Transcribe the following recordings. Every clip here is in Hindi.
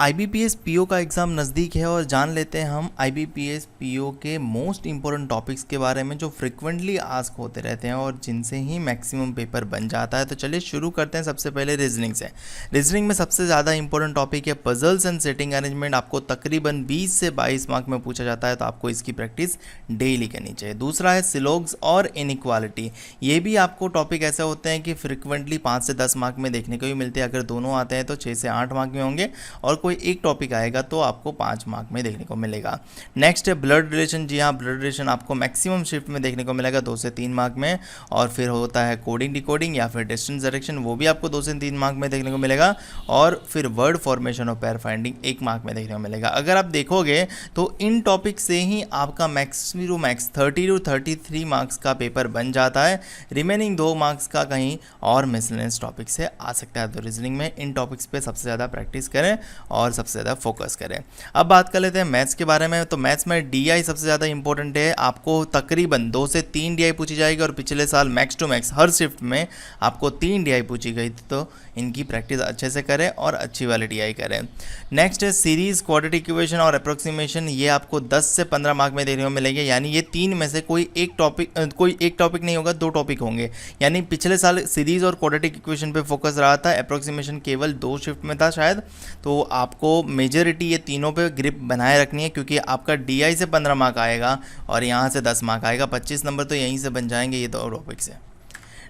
IBPS PO का एग्ज़ाम नज़दीक है और जान लेते हैं हम IBPS PO के मोस्ट इम्पोर्टेंट टॉपिक्स के बारे में जो फ्रिक्वेंटली आस्क होते रहते हैं और जिनसे ही मैक्सिमम पेपर बन जाता है। तो चलिए शुरू करते हैं सबसे पहले रीजनिंग से। रीजनिंग में सबसे ज़्यादा इंपॉर्टेंट टॉपिक है पजल्स एंड सेटिंग अरेंजमेंट। आपको तकरीबन 20 से 22 मार्क में पूछा जाता है, तो आपको इसकी प्रैक्टिस डेली करनी चाहिए। दूसरा है सिलोग्स और इनइक्वालिटी। ये भी आपको टॉपिक ऐसे होते हैं कि फ्रिक्वेंटली 5 से 10 मार्क में देखने को भी मिलते हैं। अगर दोनों आते हैं तो 6 से 8 मार्क में होंगे और कोई एक टॉपिक आएगा तो आपको 5 मार्क में देखने को मिलेगा। नेक्स्ट है ब्लड रिलेशन। जी हाँ, ब्लड रिलेशन आपको मैक्सिमम शिफ्ट में देखने को मिलेगा 2 से 3 मार्क में। और फिर होता है कोडिंग डिकोडिंग या फिर डिस्टेंस डायरेक्शन, वो भी आपको 2 से 3 मार्क में देखने को मिलेगा। और फिर वर्ड फॉर्मेशन और पेयर फाइंडिंग 1 मार्क में देखने को मिलेगा। अगर आप देखोगे तो इन टॉपिक से ही आपका max to max 30 to 33 marks का पेपर बन जाता है। रिमेनिंग 2 मार्क्स का कहीं और मिसलेनियस टॉपिक से आ सकता है। तो रीजनिंग में इन टॉपिक्स पे सबसे ज़्यादा प्रैक्टिस करें और सबसे ज़्यादा फोकस करें। अब बात कर लेते हैं मैथ्स के बारे में। तो मैथ्स में DI सबसे ज़्यादा इंपॉर्टेंट है। आपको तकरीबन 2 से 3 DI पूछी जाएगी और पिछले साल मैक्स टू मैक्स हर शिफ्ट में आपको 3 DI पूछी गई थी। तो इनकी प्रैक्टिस अच्छे से करें और अच्छी वाली DI करें। नेक्स्ट है सीरीज, क्वाड्रेटिक इक्वेशन और अप्रोक्सीमेशन। ये आपको 10 से 15 मार्क में देखने को मिलेंगे। यानी ये 3 में से कोई एक टॉपिक नहीं होगा, 2 टॉपिक होंगे। यानी पिछले साल सीरीज और क्वाड्रेटिक इक्वेशन पे फोकस रहा था, अप्रोक्सीमेशन केवल 2 शिफ्ट में था शायद। तो आपको मेजॉरिटी ये तीनों पे ग्रिप बनाए रखनी है, क्योंकि आपका DI से 15 मार्क आएगा और यहाँ से 10 मार्क आएगा। 25 नंबर तो यहीं से बन जाएंगे ये 2 टॉपिक से।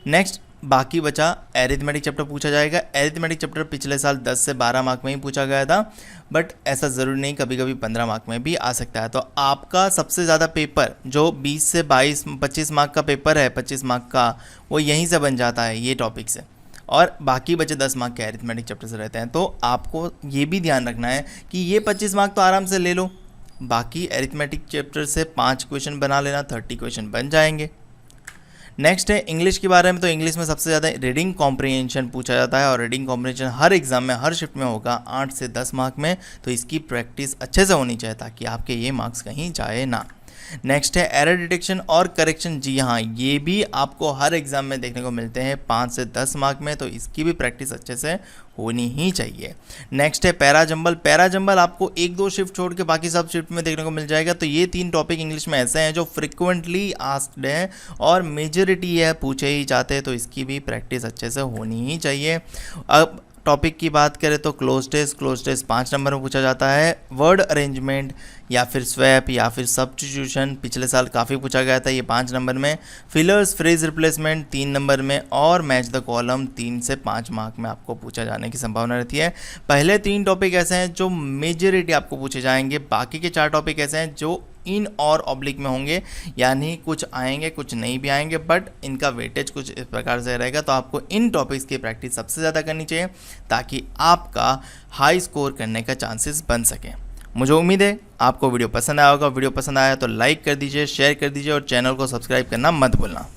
नेक्स्ट बाकी बचा एरिथमेटिक चैप्टर पूछा जाएगा। एरिथमेटिक चैप्टर पिछले साल 10 से 12 मार्क में ही पूछा गया था, बट ऐसा ज़रूरी नहीं, कभी कभी 15 मार्क में भी आ सकता है। तो आपका सबसे ज़्यादा पेपर जो 20 से 25 मार्क का पेपर है, 25 मार्क का, वो यहीं से बन जाता है ये टॉपिक से। और बाकी बचे 10 मार्क के एरिथमेटिक चैप्टर से रहते हैं। तो आपको ये भी ध्यान रखना है कि ये 25 मार्क तो आराम से ले लो, बाकी एरिथमेटिक चैप्टर से 5 क्वेश्चन बना लेना, 30 क्वेश्चन बन जाएंगे। नेक्स्ट है इंग्लिश के बारे में। तो इंग्लिश में सबसे ज़्यादा रीडिंग कॉम्प्रिहेंशन पूछा जाता है और रीडिंग कॉम्प्रिहेंशन हर एग्जाम में हर शिफ्ट में होगा 8 से 10 मार्क में। तो इसकी प्रैक्टिस अच्छे से होनी चाहिए ताकि आपके ये मार्क्स कहीं जाए ना। नेक्स्ट है एरर डिटेक्शन और करेक्शन। जी हाँ, ये भी आपको हर एग्जाम में देखने को मिलते हैं 5 से 10 मार्क में। तो इसकी भी प्रैक्टिस अच्छे से होनी ही चाहिए। नेक्स्ट है पैराजंबल। पैराजंबल आपको 1-2 शिफ्ट छोड़ के बाकी सब शिफ्ट में देखने को मिल जाएगा। तो ये 3 टॉपिक इंग्लिश में ऐसे हैं जो फ्रिक्वेंटली आस्क्ड है और मेजॉरिटी है पूछे ही जाते हैं। तो इसकी भी प्रैक्टिस अच्छे से होनी ही चाहिए। अब टॉपिक की बात करें तो क्लोज टेस्ट 5 नंबर में पूछा जाता है। वर्ड अरेंजमेंट या फिर स्वैप या फिर सब्स्टिट्यूशन पिछले साल काफ़ी पूछा गया था, ये 5 नंबर में। फिलर्स, फ्रेज रिप्लेसमेंट 3 नंबर में और मैच द कॉलम 3 से 5 मार्क में आपको पूछा जाने की संभावना रहती है। पहले 3 टॉपिक ऐसे हैं जो मेजॉरिटी आपको पूछे जाएंगे, बाकी के 4 टॉपिक ऐसे हैं जो इन और ऑब्लिक में होंगे, यानी कुछ आएंगे कुछ नहीं भी आएंगे, बट इनका वेटेज कुछ इस प्रकार से रहेगा। तो आपको इन टॉपिक्स की प्रैक्टिस सबसे ज़्यादा करनी चाहिए ताकि आपका हाई स्कोर करने का चांसेस बन सके। मुझे उम्मीद है आपको वीडियो पसंद आया होगा। वीडियो पसंद आया तो लाइक कर दीजिए, शेयर कर दीजिए और चैनल को सब्सक्राइब करना मत भूलना।